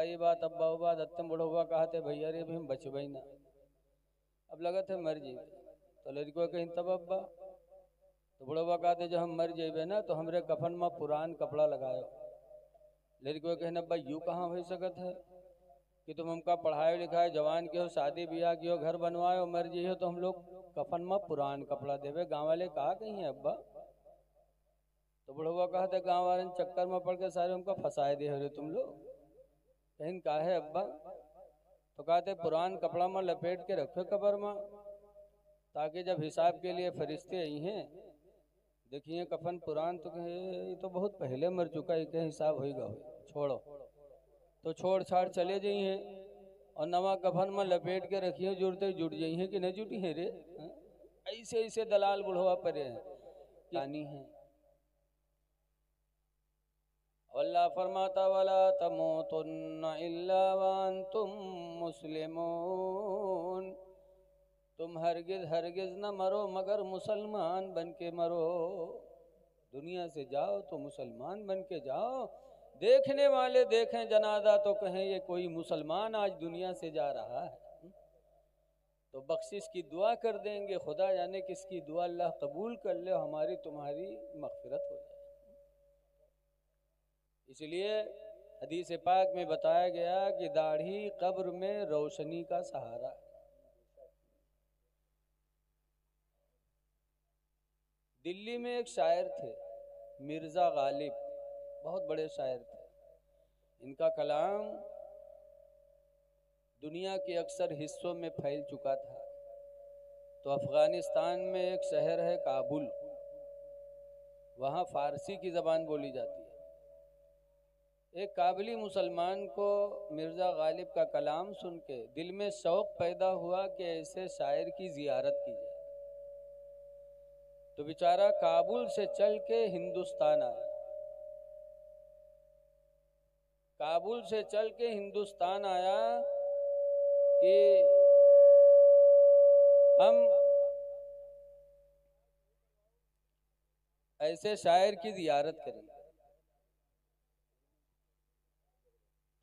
अब्बा ये बात अब्बा वो बात अत्यम बड़ो हुआ कहते भैया रे भी हम बचबई ना, अब लगा थे मर जाइए। तो लड़को कहीं तब अब्बा, तो बड़ो हुआ कहते जब हम मर जाइबे ना तो हमरे कफन में पुरान कपड़ा लगायो। लड़को कहने अब्बा यूँ कहाँ हो सकत है कि तुम हमका पढ़ाए लिखाए जवान के हो, शादी ब्याह की हो, घर बनवाए हो, मर जाइए तो हम लोग कफन में पुरान कपड़ा देवे। गाँव वाले कहा कहीं है अब्बा? तो बुढ़वा कहते गाँव वाले चक्कर में पड़ के सारे हमको फंसाए दे रहे तुम लोग। कहीं का है अब्बा? तो कहते पुरान कपड़ा में लपेट के रखो कब्र में, ताकि जब हिसाब के लिए फरिश्ते आई हैं देखिए कफन पुरान, तो कहे ये तो बहुत पहले मर चुका है, क्या हिसाब होगा, छोड़ो। तो छोड़ छाड़ चले जाइए और नवा कफन में लपेट के रखिए, जुड़ते जुट जाइए कि नहीं जुटी है रे। ऐसे ऐसे दलाल बुढ़वा परे हैं, कहानी है। अल्लाह फरमाता वला तमूतुन्ना इल्ला वअंतुम मुस्लिमून, तुम हरगिज हरगिज न मरो मगर मुसलमान बन के मरो। दुनिया से जाओ तो मुसलमान बन के जाओ, देखने वाले देखें जनाजा तो कहें ये कोई मुसलमान आज दुनिया से जा रहा है। तो बख्शिश की दुआ कर देंगे, खुदा जाने किसकी दुआ अल्लाह कबूल कर ले, हमारी तुम्हारी मग़फ़िरत हो जाए। इसलिए हदीस पाक में बताया गया कि दाढ़ी कब्र में रोशनी का सहारा है। दिल्ली में एक शायर थे मिर्ज़ा गालिब, बहुत बड़े शायर थे। इनका कलाम दुनिया के अक्सर हिस्सों में फैल चुका था। तो अफ़गानिस्तान में एक शहर है काबुल, वहाँ फ़ारसी की ज़बान बोली जाती है। एक काबुली मुसलमान को मिर्ज़ा गालिब का कलाम सुन के दिल में शौक़ पैदा हुआ कि ऐसे शायर की ज़ियारत की जाए। तो बेचारा काबुल से चल के हिंदुस्तान आया। काबुल से चल के हिंदुस्तान आया कि हम ऐसे शायर की ज़ियारत करें।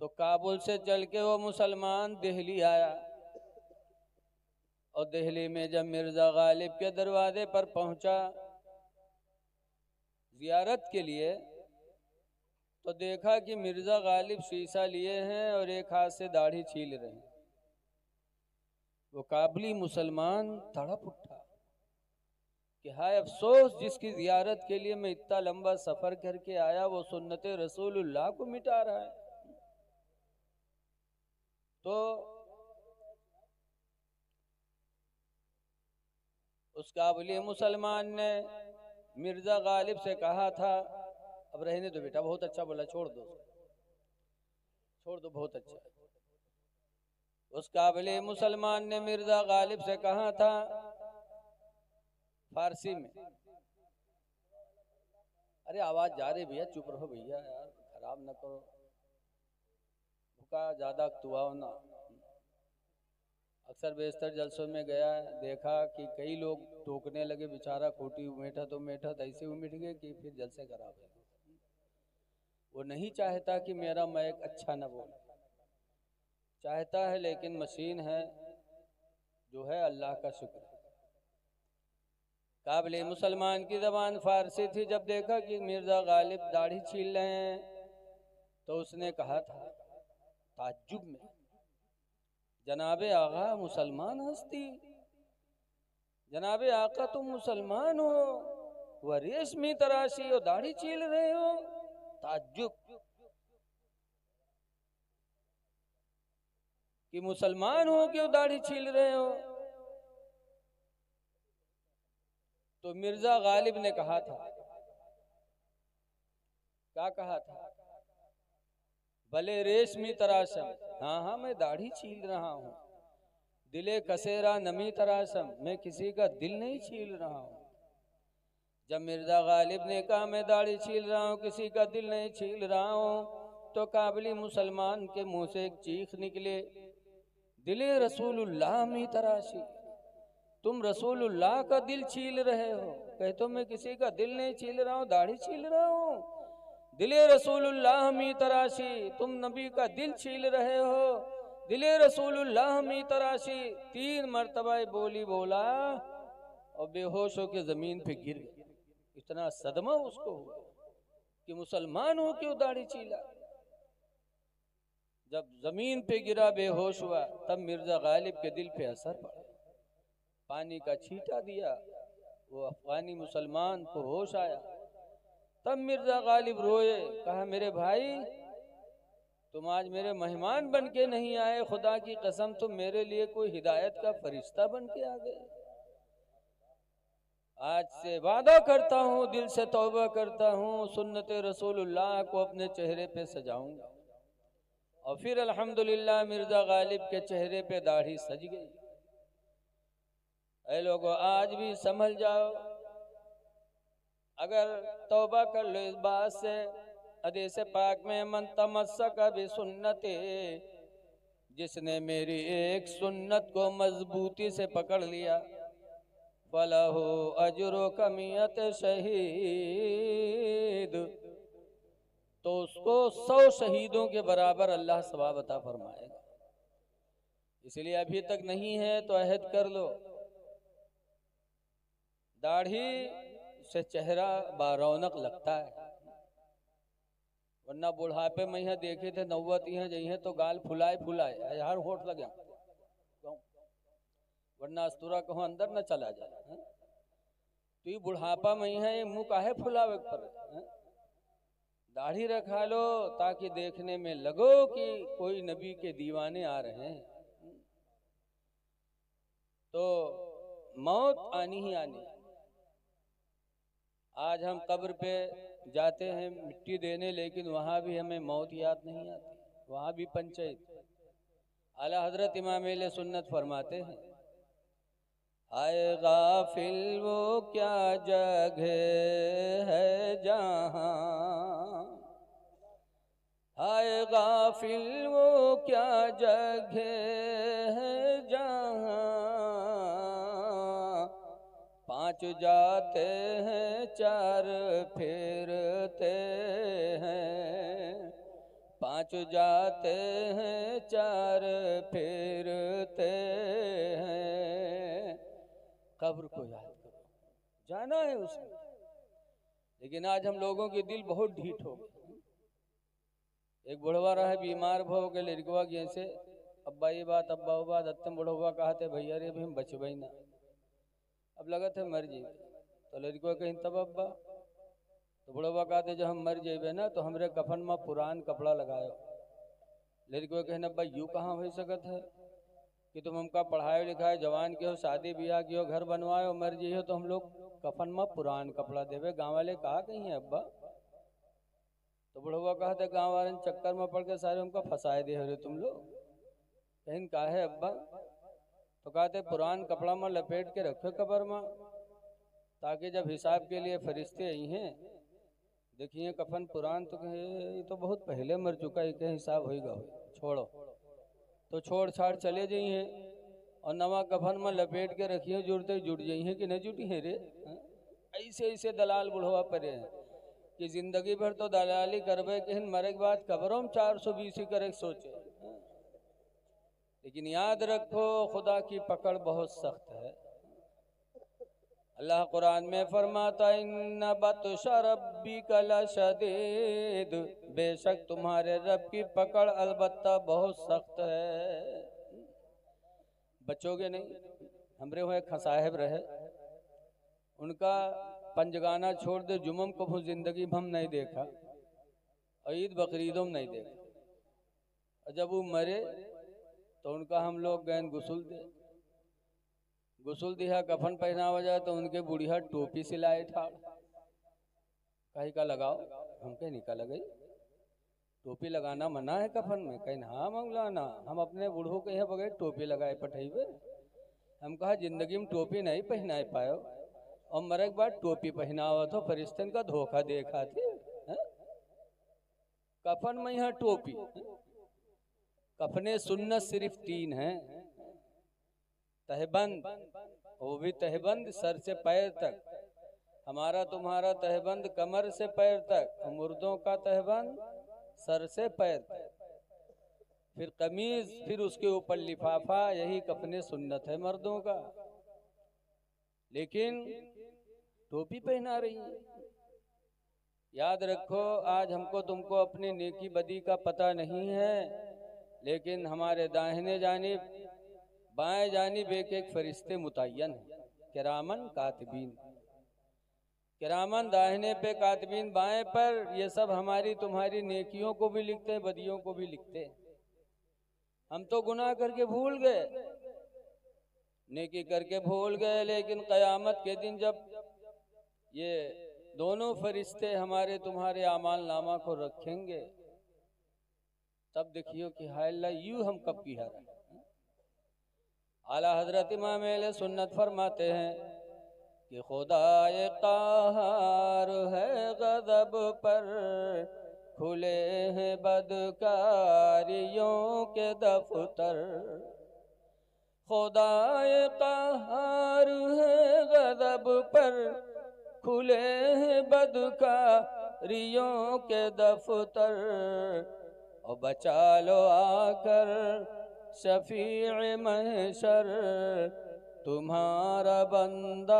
तो काबुल से चल के वो मुसलमान दिल्ली आया, और दिल्ली में जब मिर्ज़ा गालिब के दरवाजे पर पहुंचा ज़ियारत के लिए, तो देखा कि मिर्ज़ा गालिब शीशा लिए हैं और एक हाथ से दाढ़ी छील रहे हैं। वो काबुली मुसलमान तड़प उठा कि हाय अफसोस, जिसकी ज़ियारत के लिए मैं इतना लंबा सफ़र करके आया वो सुन्नते रसूलुल्लाह को मिटा रहा है। तो उस काबुली मुसलमान ने मिर्ज़ा गालिब से कहा था, अब रहने दो बेटा, बहुत अच्छा बोला, छोड़ दो छोड़ दो, बहुत अच्छा। उस काबुली मुसलमान ने मिर्ज़ा गालिब से कहा था फारसी में, अरे आवाज़ जा रही भैया, चुप रहो भैया, यार खराब ना करो, भूखा ज़्यादा तुआओ ना। अक्सर बेशतर जलसों में गया, देखा कि कई लोग टोकने लगे, बेचारा खोटी उमेठा तो उमेठा ऐसे उमिठ गए कि फिर जलसे खराब है। वो नहीं चाहता कि मेरा मैक अच्छा न बोले, चाहता है, लेकिन मशीन है जो है, अल्लाह का शुक्र है। काबिल मुसलमान की ज़बान फारसी थी। जब देखा कि मिर्ज़ा गालिब दाढ़ी छील रहे हैं तो उसने कहा था ताज्जुब में, जनाबे आगा मुसलमान हस्ती, जनाबे आका तुम मुसलमान हो, वह रेशमी तराशी और दाढ़ी छील रहे हो, ताज्जुब कि मुसलमान हो क्यों दाढ़ी छील रहे हो। तो मिर्ज़ा गालिब ने कहा था, क्या कहा था, भले रेशमी तराशम, हाँ हाँ मैं दाढ़ी छील रहा हूँ, दिले कसेरा नमी तराशम, मैं किसी का दिल नहीं छील रहा हूँ। जब मिर्ज़ा गालिब ने कहा मैं दाढ़ी छील रहा हूँ, किसी का दिल नहीं छील रहा हूँ, तो काबिली मुसलमान के मुंह से एक चीख निकले, दिले रसूलुल्लाह मी तराशी, तुम रसूलुल्लाह का दिल छील रहे हो। कहे तो मैं किसी का दिल नहीं छील रहा हूँ, दाढ़ी छील रहा हूँ। दिले रसूलुल्लाह मी तराशी, तुम नबी का दिल छील रहे हो, दिले रसूलुल्लाह मी तराशी। 3 मर्तबा बोली बोला और बेहोश होकर जमीन पे गिर गया। इतना सदमा उसको हुआ कि मुसलमान हो क्यों दाढ़ी चीला। जब जमीन पे गिरा बेहोश हुआ तब मिर्जा गालिब के दिल पे असर पड़ा, पानी का छींटा दिया, वो अफगानी मुसलमान को होश आया। तब मिर्जा गालिब रोए, कहा मेरे भाई तुम आज मेरे मेहमान बन के नहीं आए, खुदा की कसम तुम मेरे लिए कोई हिदायत का फरिश्ता बन के आ गए। आज से वादा करता हूँ, दिल से तौबा करता हूँ, सुन्नत रसूलुल्लाह को अपने चेहरे पे सजाऊंगा। और फिर अल्हम्दुलिल्लाह मिर्जा गालिब के चेहरे पे दाढ़ी सज गई। ऐ लोगों, आज भी समझ जाओ, अगर तौबा कर लो इस बात से, हदीस पाक में मन तमस्सक बि सुन्नते, जिसने मेरी एक सुन्नत को मजबूती से पकड़ लिया, फलहु अजरु कमियत शहीद, तो उसको 100 शहीदों के बराबर अल्लाह सवाब अता फरमाएगा। इसलिए अभी तक नहीं है तो अहद कर लो, दाढ़ी से चेहरा बारौनक लगता है। वरना बुढ़ापे में यहाँ देखे थे 90 यहाँ जइए तो गाल फुलाए फुलाए यार होठ लगे, वरना अस्तूरा कहूँ अंदर न चला जाए। तो ये बुढ़ापा में यहाँ ये मुँह काहे फुलावे पर, दाढ़ी रखा लो ताकि देखने में लगो कि कोई नबी के दीवाने आ रहे हैं। तो मौत आनी ही आनी। आज हम कब्र पे जाते हैं मिट्टी देने, लेकिन वहाँ भी हमें मौत याद नहीं आती, वहाँ भी पंचायत। आला हजरत इमाम अहले सुन्नत फरमाते हैं, आए गाफिल वो क्या जगह है जहाँ, आए गाफिल वो क्या जगह है जहाँ, 5 जाते हैं 4 फेरते हैं, 5 जाते हैं 4 फेरते हैं। कब्र को याद करो, जाना है उसमें। लेकिन आज हम लोगों के दिल बहुत ढीठ हो गए। एक बुढ़वा रहा बीमार भो के लड़कवा गए से, अब्बा ये बात अब्बा वो बात अत्यम बुढ़वा कहते भैया रे भी हम बचबई ना, अब लगा थे मर जाए। तो लड़कवा कहीं तब अब्बा, तो बुढ़वा कहते जब हम मर जेबे ना तो हमरे कफन में पुरान कपड़ा लगायो। लड़कवा कहने अब्बा यूँ कहाँ हो सकत है कि तुम हमका पढ़ाए लिखाए जवान के हो, शादी ब्याह की हो, घर बनवाए हो, मर जाइए तो हम लोग कफन में पुरान कपड़ा देवे। गाँव वाले कहा कहीं है अब्बा? तो बुढ़वा कहते गाँव वाले चक्कर में पड़ के सारे हमको फंसाए दे रहे तुम लोग। कहीं कहा है अब्बा? तो कहते पुरान कपड़ा में लपेट के रखो कब्र में, ताकि जब हिसाब के लिए फरिश्ते आई हैं देखिए कफन पुरान, तो कहे ये तो बहुत पहले मर चुका है, क्या हिसाब होगा, छोड़ो। तो छोड़ छाड़ चले जाइए और नवा कफन में लपेट के रखिए, जुड़ते जुट जाइए कि नहीं जुटी है रे। ऐसे ऐसे दलाल बुढ़वा पड़े हैं कि जिंदगी भर तो दलाली करबे कि मरे के बाद कब्रों में 420 करे सोचे। लेकिन याद रखो खुदा की पकड़ बहुत सख्त है। अल्लाह कुरान में फरमाता इन्ना बतशा रब्बिका लशदीद, बेशक तुम्हारे रब की पकड़ अलबत्ता बहुत सख्त है, बचोगे नहीं। हमरे हुए खसाहिब रहे, उनका पंजगाना छोड़ दे जुम्मम को भी जिंदगी में हम नहीं देखा, ईद बकरीदों में नहीं देखा। और जब वो मरे तो उनका हम लोग गए गुसल दिया, कफन पहना हो जाए तो उनके बुढ़िया टोपी सिलाए ठाड़, कहीं का लगाओ, हम कहीं निका लगाई, टोपी लगाना मना है कफन में। कहीं हाँ मौलाना हम अपने बूढ़ों के यहाँ बगैर टोपी लगाए पठेबे। हम कहा जिंदगी में टोपी नहीं पहना पायो और मरे के बाद टोपी पहनावा तो फरिश्तन का धोखा देखा थे। कफन में यहाँ टोपी, कफने सुन्नत सिर्फ 3 हैं, तहबंद, वो भी तहबंद सर से पैर तक, हमारा तुम्हारा तहबंद कमर से पैर तक, मुर्दों का तहबंद सर से पैर तक, फिर कमीज, फिर उसके ऊपर लिफाफा, यही कफने सुन्नत है मर्दों का। लेकिन टोपी पहना रही है। याद रखो, आज हमको तुमको अपनी नेकी बदी का पता नहीं है, लेकिन हमारे दाहिने जानिब बाएं जानिब एक एक फरिश्ते मुतय्यन है, किरामन कातिबीन। किरामन दाहिने पे, कातिबीन बाएं पर। ये सब हमारी तुम्हारी नेकियों को भी लिखते हैं, बदियों को भी लिखते हैं। हम तो गुनाह करके भूल गए, नेकी करके भूल गए, लेकिन क़यामत के दिन जब ये दोनों फरिश्ते हमारे तुम्हारे आमाल नामा को रखेंगे, तब देखियो कि हाय अल्लाह, यूं हम कब किया रहे। आला हजरत इमाम अहले सुन्नत फरमाते हैं कि खुदाए क़हार है गज़ब पर, खुले हैं बदकारियों के दफ्तर। खुदाए क़हार है गज़ब पर, खुले हैं बदकारियों के दफ्तर। और बचा लो आकर शफीए महशर, तुम्हारा बंदा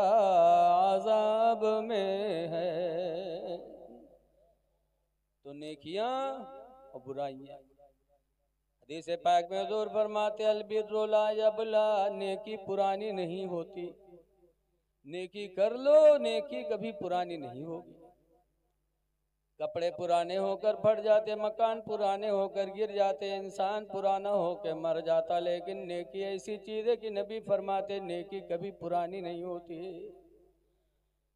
अज़ाब में है। तो नेकियां और बुराइयां, हदीस पाक में हुज़ूर फरमाते अलबिर्रु ला यबला, नेकी पुरानी नहीं होती। नेकी कर लो, नेकी कभी पुरानी नहीं होगी। कपड़े पुराने होकर फट जाते, मकान पुराने होकर गिर जाते, इंसान पुराना होकर मर जाता, लेकिन नेकी ऐसी चीज है कि नबी फरमाते नेकी कभी पुरानी नहीं होती।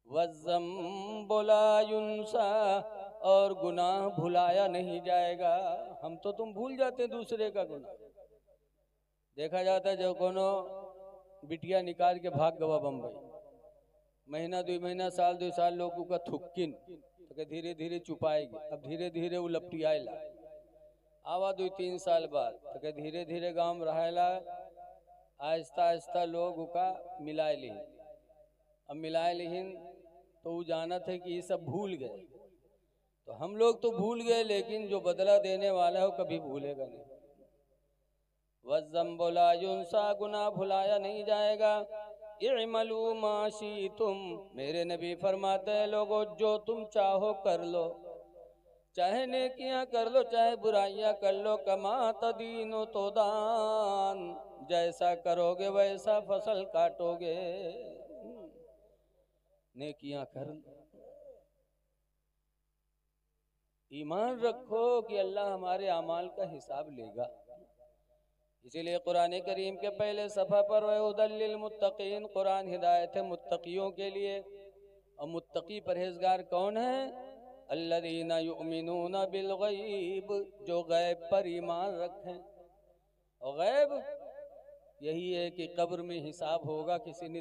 वज़्ज़म्बु ला युन्सा, और गुनाह भुलाया नहीं जाएगा। हम तो तुम भूल जाते दूसरे का गुनाह। देखा जाता है जो कोनो बिटिया निकाल के भाग गवा बम्बई, महीना 2 महीना साल 2 साल लोगों का थुक्किन, तो धीरे धीरे छुपाएगी। अब धीरे धीरे वो लपटियाला आवा 2-3 साल बाद, तो धीरे धीरे गाँव में रहेला, आहिस्ता आहिस्ता लोग का मिलाए लिहिन। अब मिलाए लिहिन तो वो जानत है कि ये सब भूल गए। तो हम लोग तो भूल गए, लेकिन जो बदला देने वाला है वो कभी भूलेगा नहीं। वज़्ज़म्बु ला युन्सा, गुनाह भुलाया नहीं जाएगा। इअमलू मा शीअतुम, मेरे नबी फरमाते हैं लोगों जो तुम चाहो कर लो, चाहे नेकियां कर लो चाहे बुराइयां कर लो। कमा तदीनो तोदान, जैसा करोगे वैसा फसल काटोगे। नेकियां कर लो, ईमान रखो कि अल्लाह हमारे अमाल का हिसाब लेगा। इसीलिए कुरान करीम के पहले सफ़ा पर वहुदल लिल मुत्तकीन, कुरान हिदायत है मुत्तकियों के लिए। और मुत्तकी परहेजगार कौन है? अल्लज़ीना युमिनूना बिल गैब, जो गैब पर ईमान रखें। और गैब यही है कि कब्र में हिसाब होगा, किसी ने